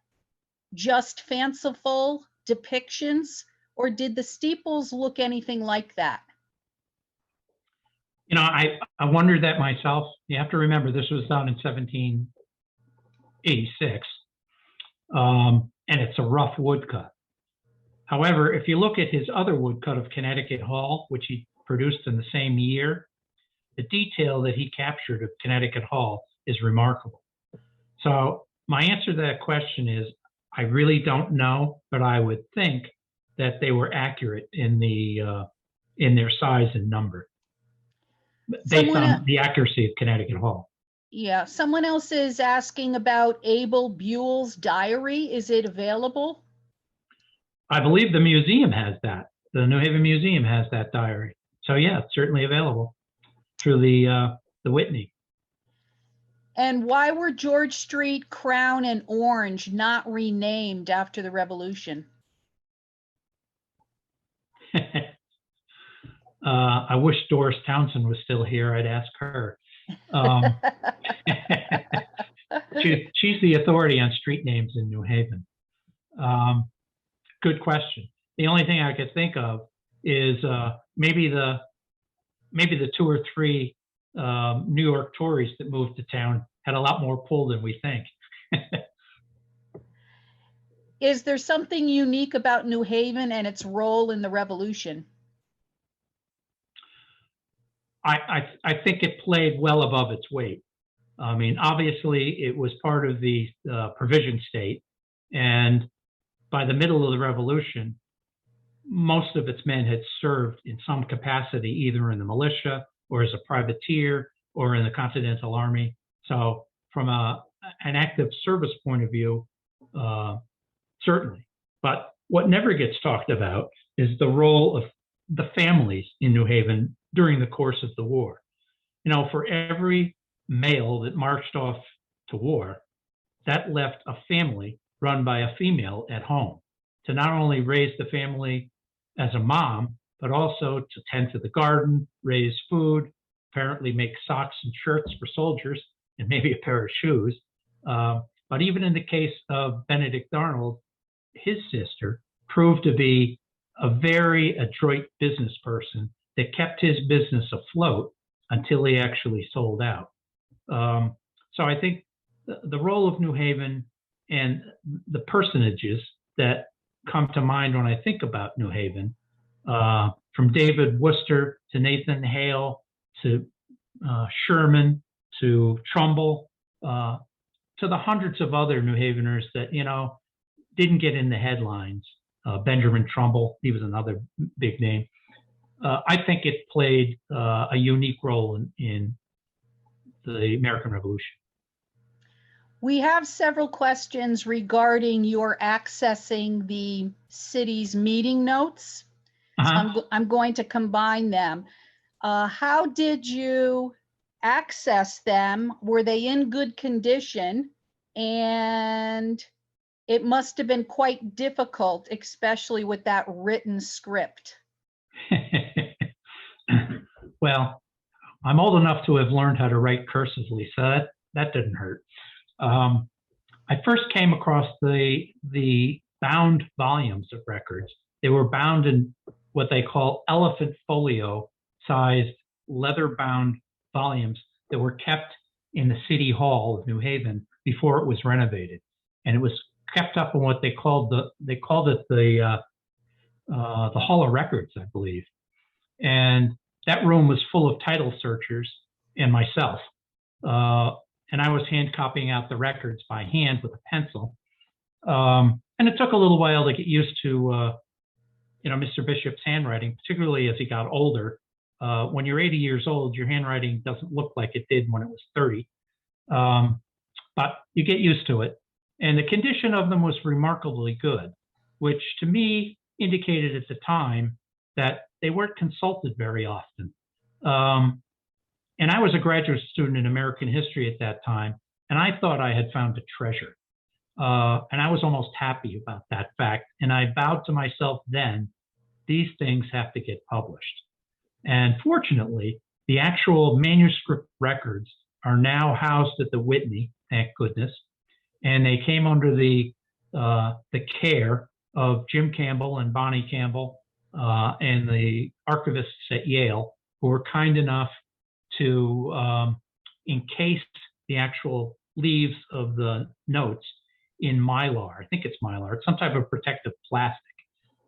just fanciful depictions, or did the steeples look anything like that? You know, I wondered that myself. You have to remember this was done in 1786, and it's a rough woodcut. However, if you look at his other woodcut of Connecticut Hall, which he produced in the same year, the detail that he captured of Connecticut Hall is remarkable. So my answer to that question is, I really don't know, but I would think that they were accurate in their size and number, based on the accuracy of Connecticut Hall. Yeah, someone else is asking about Abel Buell's diary. Is it available? I believe the museum has that. The New Haven Museum has that diary. So yeah, it's certainly available through the Whitney. And why were George Street, Crown, and Orange not renamed after the Revolution? I wish Doris Townsend was still here. I'd ask her. She's the authority on street names in New Haven. Good question. The only thing I could think of is maybe the 2 or 3 New York Tories that moved to town had a lot more pull than we think. Is there something unique about New Haven and its role in the Revolution? I think it played well above its weight. I mean, obviously, it was part of the provision state, and by the middle of the Revolution, most of its men had served in some capacity, either in the militia or as a privateer or in the Continental Army. So from an active service point of view, certainly. But what never gets talked about is the role of the families in New Haven during the course of the war. You know, for every male that marched off to war, that left a family run by a female at home to not only raise the family as a mom, but also to tend to the garden, raise food, apparently make socks and shirts for soldiers, and maybe a pair of shoes. But even in the case of Benedict Arnold, his sister proved to be a very adroit business person that kept his business afloat until he actually sold out. So I think the role of New Haven and the personages that come to mind when I think about New Haven, from David Worcester to Nathan Hale to Sherman to Trumbull, to the hundreds of other New Haveners that, you know, didn't get in the headlines. Benjamin Trumbull, he was another big name. I think it played a unique role in the American Revolution. We have several questions regarding your accessing the city's meeting notes. So I'm going to combine them. How did you access them? Were they in good condition? And it must have been quite difficult, especially with that written script. Well, I'm old enough to have learned how to write cursively, so that didn't hurt. I first came across the bound volumes of records. They were bound in what they call elephant folio sized leather bound volumes that were kept in the City Hall of New Haven before it was renovated. And it was kept up in what they called the Hall of Records, I believe. And that room was full of title searchers and myself. and I was hand copying out the records by hand with a pencil. And it took a little while to get used to, Mr. Bishop's handwriting, particularly as he got older. When you're 80 years old, your handwriting doesn't look like it did when it was 30. But you get used to it. And the condition of them was remarkably good, which to me indicated at the time that they weren't consulted very often. And I was a graduate student in American history at that time, and I thought I had found a treasure. And I was almost happy about that fact. And I vowed to myself then, these things have to get published. And fortunately, the actual manuscript records are now housed at the Whitney, thank goodness. And they came under the care of Jim Campbell and Bonnie Campbell and the archivists at Yale, who were kind enough to encase the actual leaves of the notes in Mylar. I think it's Mylar. It's some type of protective plastic.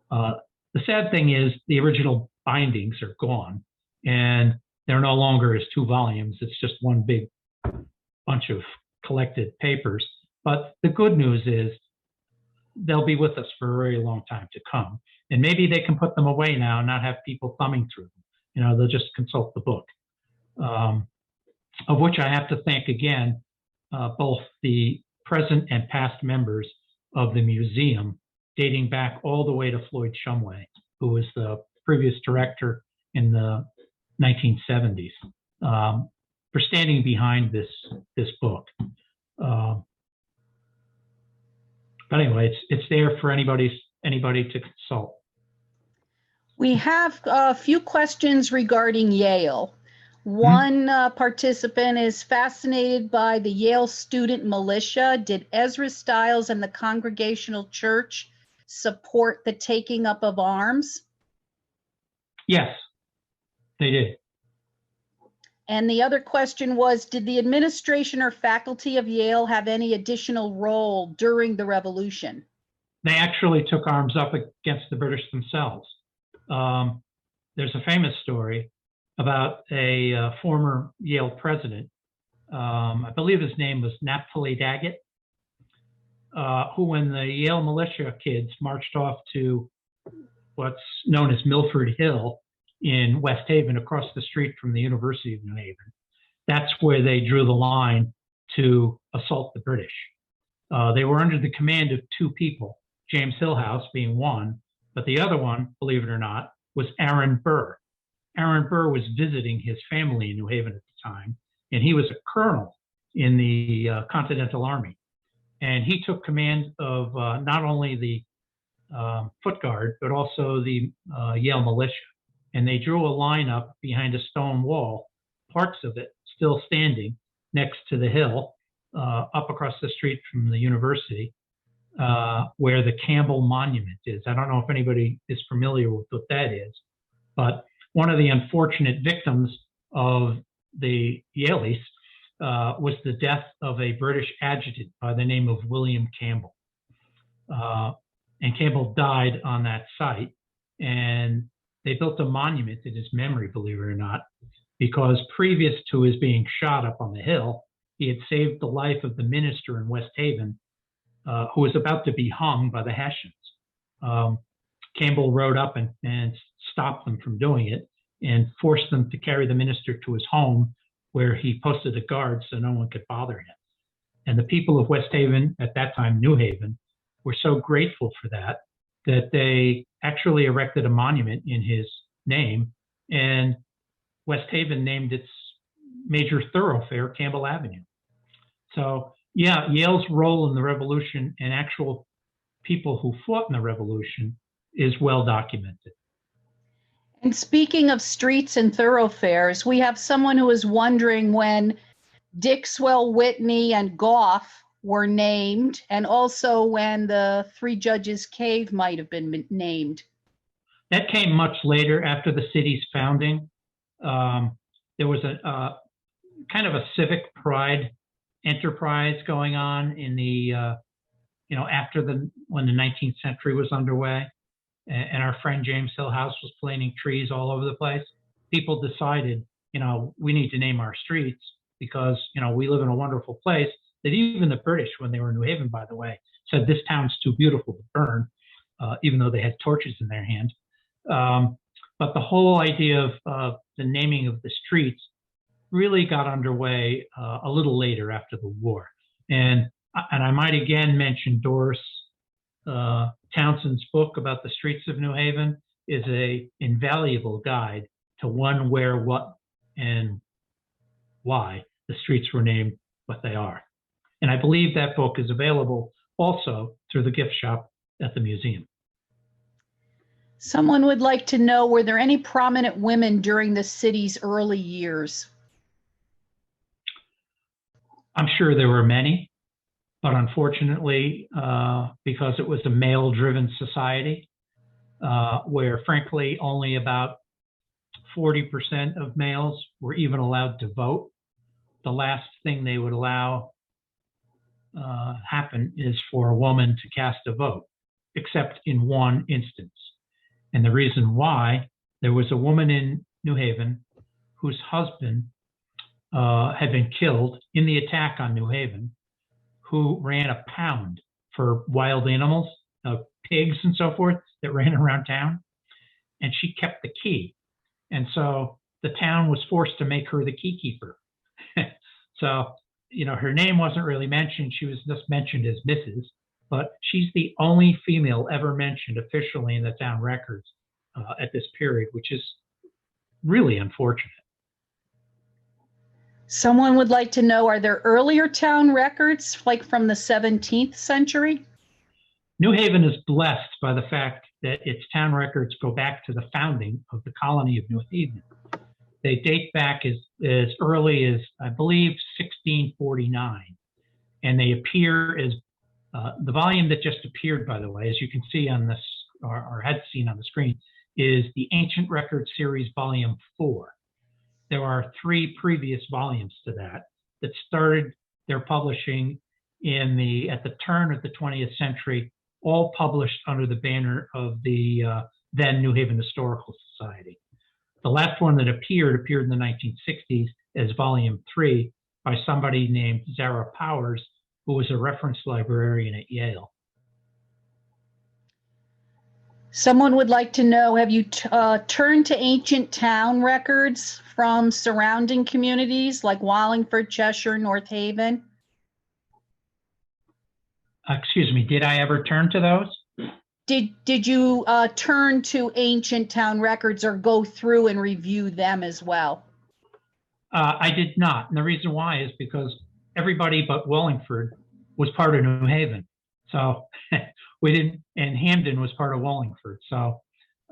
The sad thing is the original bindings are gone, and they're no longer as 2 volumes. It's just one big bunch of collected papers. But the good news is they'll be with us for a very long time to come. And maybe they can put them away now and not have people thumbing through them. They'll just consult the book, of which I have to thank again, both the present and past members of the museum, dating back all the way to Floyd Shumway, who was the previous director in the 1970s, for standing behind this book. But anyway, it's there for anybody to consult. We have a few questions regarding Yale. One participant is fascinated by the Yale student militia. Did Ezra Stiles and the Congregational Church support the taking up of arms? Yes, they did. And the other question was, did the administration or faculty of Yale have any additional role during the revolution? They actually took arms up against the British themselves. There's a famous story about a former Yale president. I believe his name was Naphtali Daggett, who, when the Yale militia kids marched off to what's known as Milford Hill in West Haven, across the street from the University of New Haven, that's where they drew the line to assault the British. They were under the command of 2 people, James Hillhouse being one, but the other one, believe it or not, was Aaron Burr. Aaron Burr was visiting his family in New Haven at the time, and he was a colonel in the Continental Army. And he took command of not only the Foot Guard, but also the Yale militia. And they drew a line up behind a stone wall, parts of it still standing next to the hill, up across the street from the university, where the Campbell Monument is. I don't know if anybody is familiar with what that is, but one of the unfortunate victims of the Yaleys was the death of a British adjutant by the name of William Campbell. And Campbell died on that site, and they built a monument in his memory, believe it or not, because previous to his being shot up on the hill, he had saved the life of the minister in West Haven, who was about to be hung by the Hessians. Campbell rode up and stopped them from doing it and forced them to carry the minister to his home, where he posted a guard so no one could bother him. And the people of West Haven, at that time New Haven, were so grateful for that they actually erected a monument in his name, and West Haven named its major thoroughfare Campbell Avenue. So yeah, Yale's role in the revolution and actual people who fought in the revolution is well documented. And speaking of streets and thoroughfares, we have someone who is wondering when Dixwell, Whitney, and Gough were named, and also when the Three Judges Cave might have been named. That came much later, after the city's founding. There was a kind of a civic pride enterprise going on in the, after when the 19th century was underway, and our friend James Hillhouse was planting trees all over the place. People decided, we need to name our streets, because, we live in a wonderful place that even the British, when they were in New Haven, by the way, said this town's too beautiful to burn, even though they had torches in their hand. But the whole idea of the naming of the streets really got underway a little later after the war. And I might again mention Doris Townsend's book about the streets of New Haven is a invaluable guide to when, where, what, and why the streets were named what they are. And I believe that book is available also through the gift shop at the museum. Someone would like to know, were there any prominent women during the city's early years? I'm sure there were many, but unfortunately, because it was a male-driven society, where frankly only about 40% of males were even allowed to vote, the last thing they would allow happen is for a woman to cast a vote, except in one instance. And the reason why, there was a woman in New Haven whose husband had been killed in the attack on New Haven, who ran a pound for wild animals, pigs and so forth that ran around town. And she kept the key. And so the town was forced to make her the key keeper. So, her name wasn't really mentioned. She was just mentioned as Mrs., but she's the only female ever mentioned officially in the town records at this period, which is really unfortunate. Someone would like to know, are there earlier town records, like from the 17th century? New Haven is blessed by the fact that its town records go back to the founding of the colony of New Haven. They date back as early as, I believe, 1649. And they appear as, the volume that just appeared, by the way, as you can see on this, or had seen on the screen, is the Ancient Record Series Volume 4. There are 3 previous volumes to that started their publishing at the turn of the 20th century, all published under the banner of the then New Haven Historical Society. The last one that appeared in the 1960s as Volume 3 by somebody named Zara Powers, who was a reference librarian at Yale. Someone would like to know, have you turned to ancient town records from surrounding communities like Wallingford, Cheshire, North Haven? Excuse me, did I ever turn to those? Did you turn to ancient town records or go through and review them as well? I did not. And the reason why is because everybody but Wallingford was part of New Haven. So we didn't, and Hamden was part of Wallingford. So,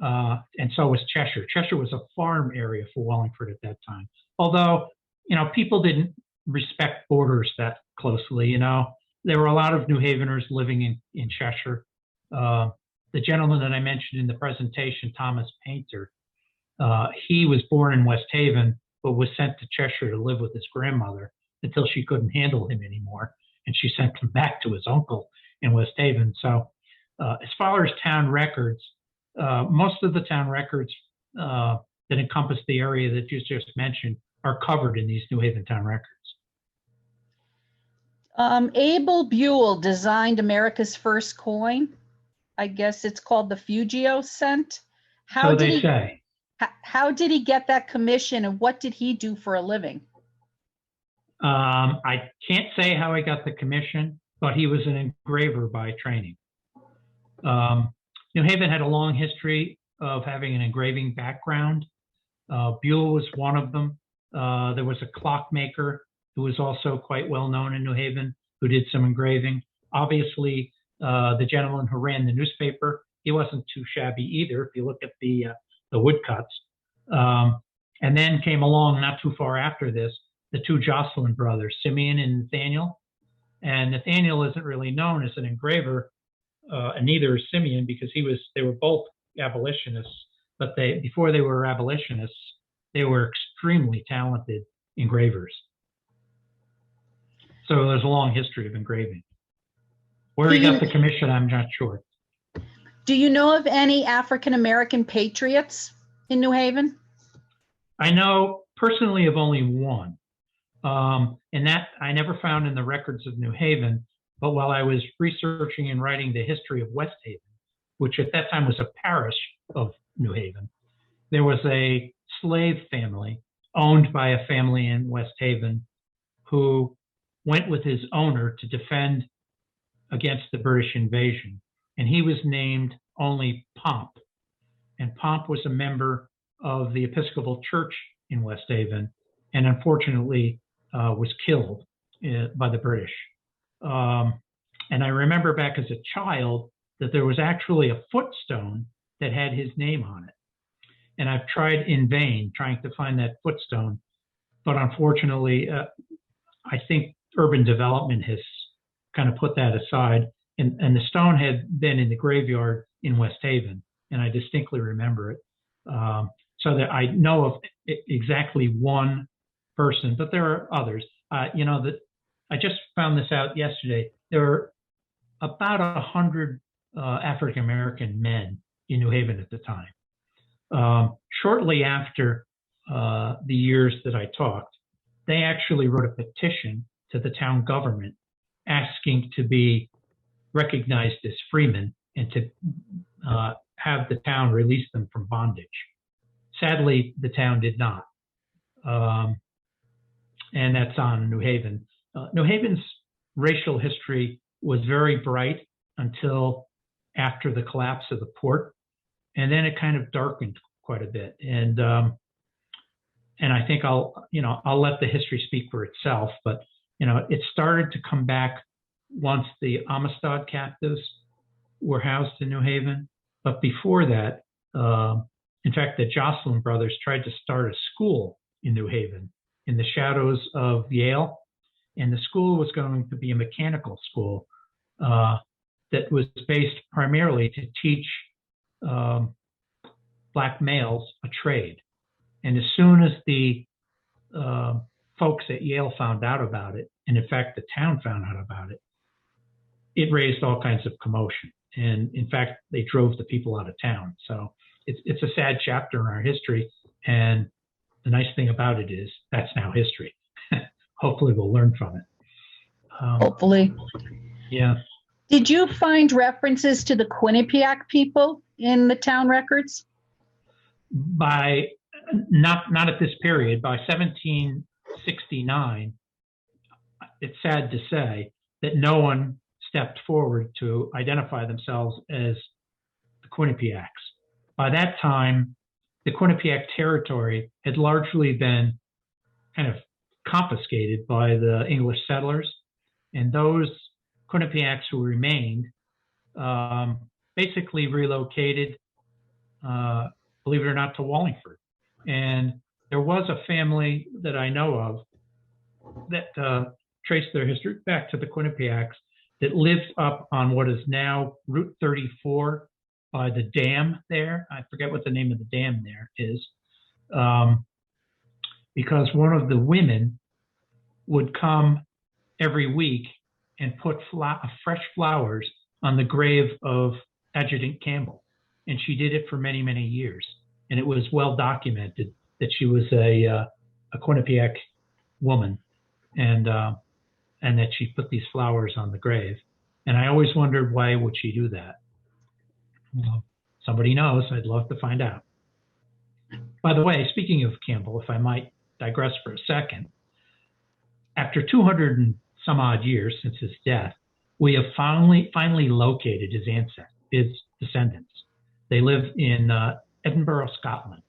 and so was Cheshire. Cheshire was a farm area for Wallingford at that time. Although, people didn't respect borders that closely. There were a lot of New Haveners living in Cheshire. The gentleman that I mentioned in the presentation, Thomas Painter, he was born in West Haven, but was sent to Cheshire to live with his grandmother until she couldn't handle him anymore. And she sent him back to his uncle in West Haven. So as far as town records, most of the town records that encompass the area that you just mentioned are covered in these New Haven town records. Abel Buell designed America's first coin. I guess it's called the Fugio cent. So they say. How did he get that commission, and what did he do for a living? I can't say how he got the commission, but he was an engraver by training. New Haven had a long history of having an engraving background. Buell was one of them. There was a clockmaker who was also quite well known in New Haven, who did some engraving. Obviously, the gentleman who ran the newspaper, he wasn't too shabby either, if you look at the woodcuts. And then came along, not too far after this, the 2 Jocelyn brothers, Simeon and Nathaniel. And Nathaniel isn't really known as an engraver, and neither is Simeon, because they were both abolitionists, but before they were abolitionists, they were extremely talented engravers. So there's a long history of engraving. Where he got the commission, I'm not sure. Do you know of any African-American patriots in New Haven? I know personally of only one. And that I never found in the records of New Haven. But while I was researching and writing the history of West Haven, which at that time was a parish of New Haven, there was a slave family owned by a family in West Haven who went with his owner to defend against the British invasion. And he was named only Pomp. And Pomp was a member of the Episcopal Church in West Haven, and unfortunately was killed by the British. And I remember back as a child that there was actually a footstone that had his name on it. And I've tried in vain trying to find that footstone, but unfortunately, I think urban development has kind of put that aside. And the stone had been in the graveyard in West Haven, and I distinctly remember it. So that I know of exactly one person, but there are others. That I just found this out yesterday. There are about 100 African American men in New Haven at the time. Shortly after the years that I talked, they actually wrote a petition to the town government asking to be recognized as freemen and to have the town release them from bondage. Sadly, the town did not. And that's on New Haven. New Haven's racial history was very bright until after the collapse of the port. And then it kind of darkened quite a bit. And I think I'll let the history speak for itself, but it started to come back once the Amistad captives were housed in New Haven. But before that, in fact, the Jocelyn brothers tried to start a school in New Haven in the shadows of Yale. And the school was going to be a mechanical school that was based primarily to teach Black males a trade. And as soon as the folks at Yale found out about it, and in fact, the town found out about it, it raised all kinds of commotion. And in fact, they drove the people out of town. So it's a sad chapter in our history. And the nice thing about it is that's now history. Hopefully we'll learn from it. Hopefully. Yeah. Did you find references to the Quinnipiac people in the town records? By not at this period, by 1769, it's sad to say that no one stepped forward to identify themselves as the Quinnipiacs. By that time, the Quinnipiac territory had largely been kind of confiscated by the English settlers, and those Quinnipiacs who remained basically relocated, believe it or not, to Wallingford. And there was a family that I know of that traced their history back to the Quinnipiacs that lived up on what is now Route 34 by the dam there. I forget what the name of the dam there is. Because one of the women would come every week and put fresh flowers on the grave of Adjutant Campbell. And she did it for many, many years. And it was well documented that she was a Quinnipiac woman and that she put these flowers on the grave. And I always wondered, why would she do that? Well, somebody knows. I'd love to find out. By the way, speaking of Campbell, if I might digress for a second, after 200 and some odd years since his death, we have finally located his descendants. They live in Edinburgh, Scotland.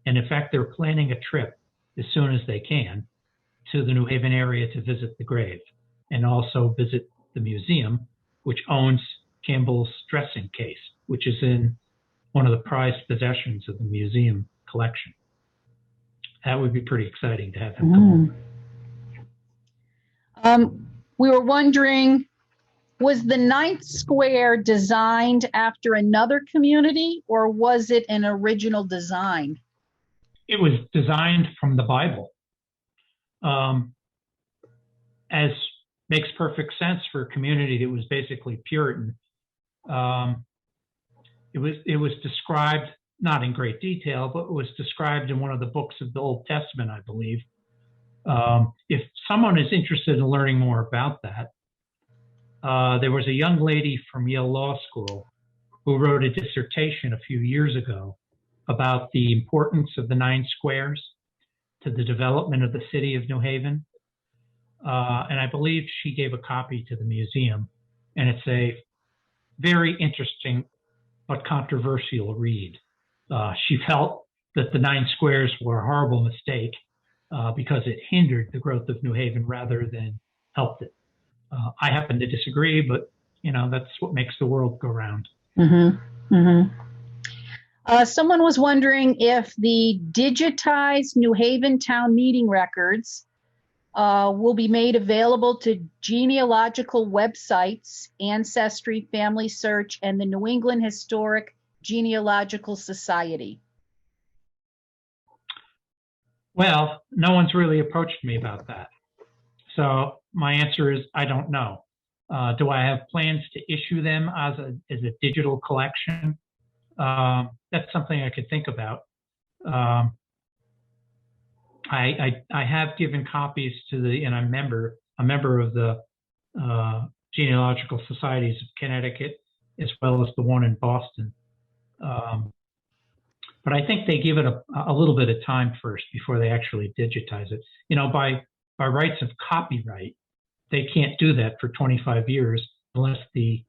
And in fact, they're planning a trip as soon as they can to the New Haven area to visit the grave and also visit the museum, which owns Campbell's dressing case, which is in one of the prized possessions of the museum collection. That would be pretty exciting to have him come over. We were wondering, was the Ninth Square designed after another community, or was it an original design? It was designed from the Bible, as makes perfect sense for a community that was basically Puritan. It was described, not in great detail, but it was described in one of the books of the Old Testament, I believe, If someone is interested in learning more about that, there was a young lady from Yale Law School who wrote a dissertation a few years ago about the importance of the 9 squares to the development of the city of New Haven. And I believe she gave a copy to the museum, and it's a very interesting but controversial read. She felt that the 9 squares were a horrible mistake because it hindered the growth of New Haven rather than helped it. I happen to disagree, but that's what makes the world go round. Mm-hmm. Mm-hmm. Someone was wondering if the digitized New Haven town meeting records will be made available to genealogical websites, Ancestry, Family Search, and the New England Historic Genealogical Society. Well, no one's really approached me about that. So my answer is I don't know. Do I have plans to issue them as a digital collection? That's something I could think about. I have given copies to and I'm a member of the Genealogical Societies of Connecticut, as well as the one in Boston. But I think they give it a little bit of time first before they actually digitize it. By rights of copyright, they can't do that for 25 years unless the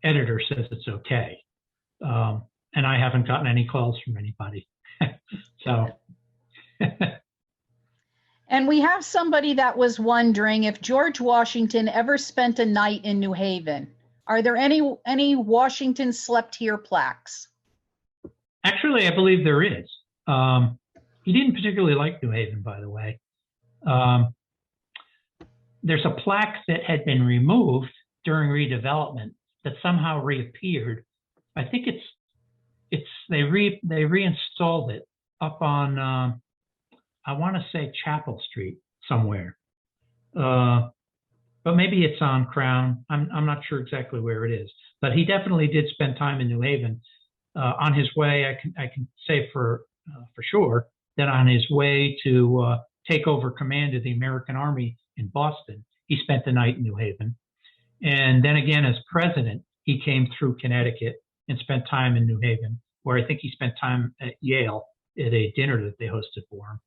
editor says it's okay. And I haven't gotten any calls from anybody. So. And we have somebody that was wondering if George Washington ever spent a night in New Haven. Are there any Washington slept here plaques? Actually, I believe there is. He didn't particularly like New Haven, by the way. There's a plaque that had been removed during redevelopment that somehow reappeared. I think they reinstalled it up on I want to say Chapel Street somewhere, but maybe it's on Crown. I'm not sure exactly where it is, but he definitely did spend time in New Haven. On his way, I can say for sure that on his way to take over command of the American Army in Boston, he spent the night in New Haven. And then again, as president, he came through Connecticut and spent time in New Haven, where I think he spent time at Yale at a dinner that they hosted for him.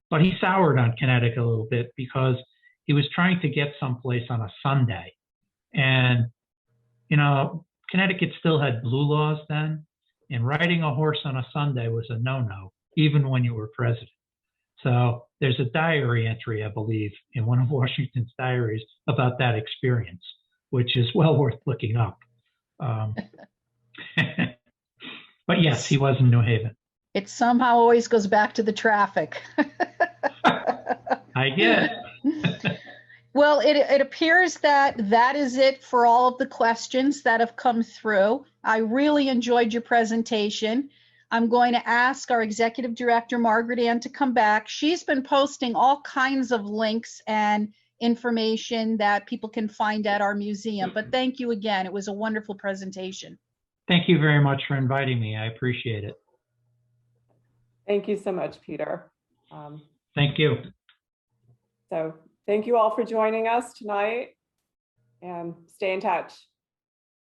But he soured on Connecticut a little bit because he was trying to get someplace on a Sunday. And, Connecticut still had blue laws then, and riding a horse on a Sunday was a no-no, even when you were president. So there's a diary entry, I believe, in one of Washington's diaries about that experience, which is well worth looking up. But yes, he was in New Haven. It somehow always goes back to the traffic. I guess. Well, it appears that is it for all of the questions that have come through. I really enjoyed your presentation. I'm going to ask our Executive Director, Margaret Ann, to come back. She's been posting all kinds of links and information that people can find at our museum. But thank you again. It was a wonderful presentation. Thank you very much for inviting me. I appreciate it. Thank you so much, Peter. Thank you. So thank you all for joining us tonight, and stay in touch.